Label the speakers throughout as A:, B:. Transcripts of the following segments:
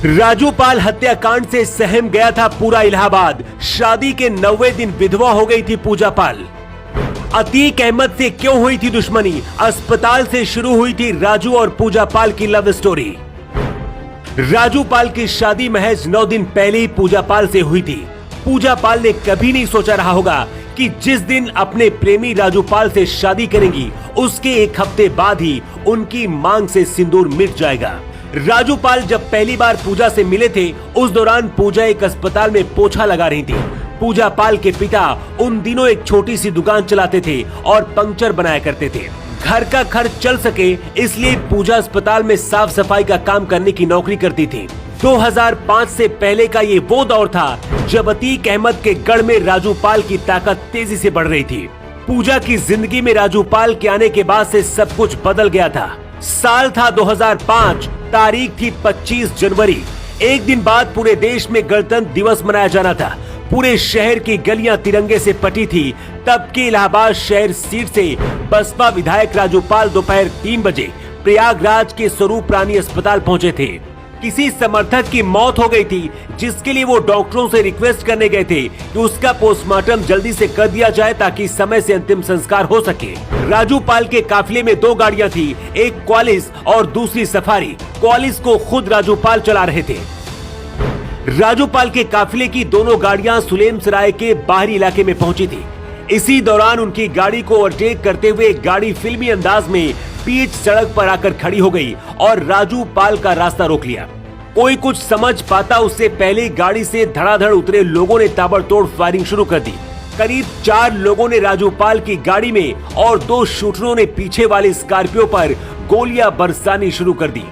A: राजू पाल हत्याकांड से सहम गया था पूरा इलाहाबाद। शादी के 90वें दिन विधवा हो गई थी पूजा पाल। अतीक अहमद से क्यों हुई थी दुश्मनी? अस्पताल से शुरू हुई थी राजू और पूजा पाल की लव स्टोरी। राजू पाल की शादी महज 9 दिन पहले ही पूजा पाल से हुई थी। पूजा पाल ने कभी नहीं सोचा रहा होगा कि जिस दिन अपने प्रेमी राजू पाल से शादी करेंगी उसके 1 हफ्ते बाद ही उनकी मांग से सिंदूर मिट जाएगा। राजू पाल जब पहली बार पूजा से मिले थे उस दौरान पूजा एक अस्पताल में पोछा लगा रही थी। पूजा पाल के पिता उन दिनों एक छोटी सी दुकान चलाते थे और पंक्चर बनाया करते थे। घर का खर्च चल सके इसलिए पूजा अस्पताल में साफ सफाई का काम करने की नौकरी करती थी। 2005 से पहले का ये वो दौर था जब अतीक अहमद के गढ़ में राजू पाल की ताकत तेजी से बढ़ रही थी। पूजा की जिंदगी में राजू पाल के आने के बाद से सब कुछ बदल गया था। साल था 2005, तारीख थी 25 जनवरी। एक दिन बाद पूरे देश में गणतंत्र दिवस मनाया जाना था। पूरे शहर की गलियां तिरंगे से पटी थी। तब के इलाहाबाद शहर सीट से बसपा विधायक राजू पाल दोपहर 3 बजे प्रयागराज के स्वरूप रानी अस्पताल पहुंचे थे। किसी समर्थक की मौत हो गई थी जिसके लिए वो डॉक्टरों से रिक्वेस्ट करने गए थे कि उसका पोस्टमार्टम जल्दी से कर दिया जाए ताकि समय से अंतिम संस्कार हो सके। राजू पाल के काफिले में 2 गाड़ियां थी, एक क्वालिस और दूसरी सफारी। क्वालिस को खुद राजू पाल चला रहे थे। राजू पाल के काफिले की दोनों गाड़ियां सुलेम सराय के बाहरी इलाके में पहुंची थी। इसी दौरान उनकी गाड़ी को ओवरटेक करते हुए गाड़ी फिल्मी अंदाज में बीच सड़क पर आकर खड़ी हो गई और राजू पाल का रास्ता रोक लिया। कोई कुछ समझ पाता उससे पहले गाड़ी से धड़ाधड़ उतरे लोगों ने ताबड़तोड़ फायरिंग शुरू कर दी। करीब 4 लोगों ने राजू पाल की गाड़ी में और 2 शूटरों ने पीछे वाली स्कॉर्पियो पर गोलियां बरसानी शुरू कर दी।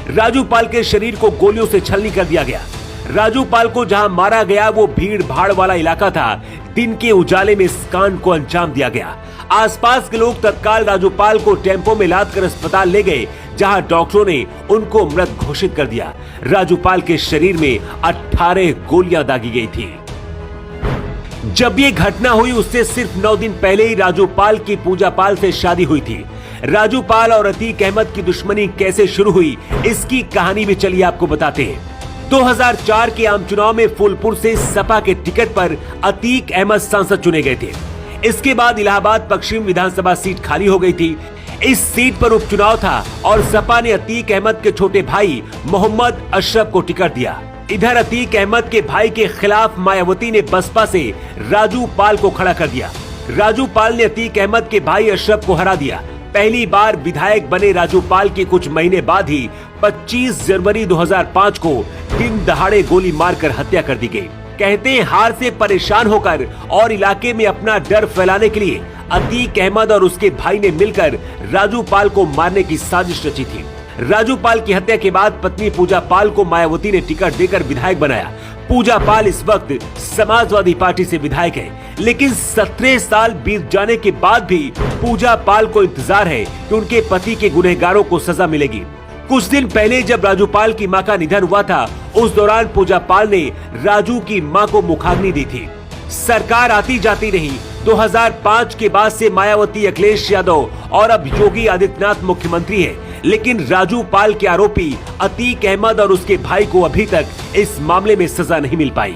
A: राजू पाल के शरीर को गोलियों से छलनी कर दिया गया। राजू पाल को जहां मारा गया वो भीड़ भाड़ वाला इलाका था। दिन के उजाले में इस कांड को अंजाम दिया गया। आसपास के लोग तत्काल राजू पाल को टेम्पो में लादकर अस्पताल ले गए जहां डॉक्टरों ने उनको मृत घोषित कर दिया। राजू पाल के शरीर में 18 गोलियां दागी गई थी। जब ये घटना हुई उससे सिर्फ 9 दिन पहले ही राजू पाल की पूजा पाल से शादी हुई थी। राजू पाल और अतीक अहमद की दुश्मनी कैसे शुरू हुई इसकी कहानी भी चलिए आपको बताते हैं। 2004 के आम चुनाव में फूलपुर से सपा के टिकट पर अतीक अहमद सांसद चुने गए थे। इसके बाद इलाहाबाद पश्चिम विधानसभा सीट खाली हो गई थी। इस सीट पर उपचुनाव था और सपा ने अतीक अहमद के छोटे भाई मोहम्मद अशरफ को टिकट दिया। इधर अतीक अहमद के भाई के खिलाफ मायावती ने बसपा से राजू पाल को खड़ा कर दिया। राजू पाल ने अतीक अहमद के भाई अशरफ को हरा दिया। पहली बार विधायक बने राजू पाल के कुछ महीने बाद ही 25 जनवरी 2005 को दिन दहाड़े गोली मारकर हत्या कर दी गई। कहते हैं हार से परेशान होकर और इलाके में अपना डर फैलाने के लिए अतीक अहमद और उसके भाई ने मिलकर राजू पाल को मारने की साजिश रची थी। राजू पाल की हत्या के बाद पत्नी पूजा पाल को मायावती ने टिकट देकर विधायक बनाया। पूजा पाल इस वक्त समाजवादी पार्टी से विधायक है, लेकिन 17 साल बीत जाने के बाद भी पूजा पाल को इंतजार है कि उनके पति के गुनहगारों को सजा मिलेगी। कुछ दिन पहले जब राजू पाल की मां का निधन हुआ था उस दौरान पूजा पाल ने राजू की मां को मुखाग्नि दी थी। सरकार आती जाती रही। 2005 के बाद से मायावती, अखिलेश यादव और अब योगी आदित्यनाथ मुख्यमंत्री है, लेकिन राजू पाल के आरोपी अतीक अहमद और उसके भाई को अभी तक इस मामले में सजा नहीं मिल पाई।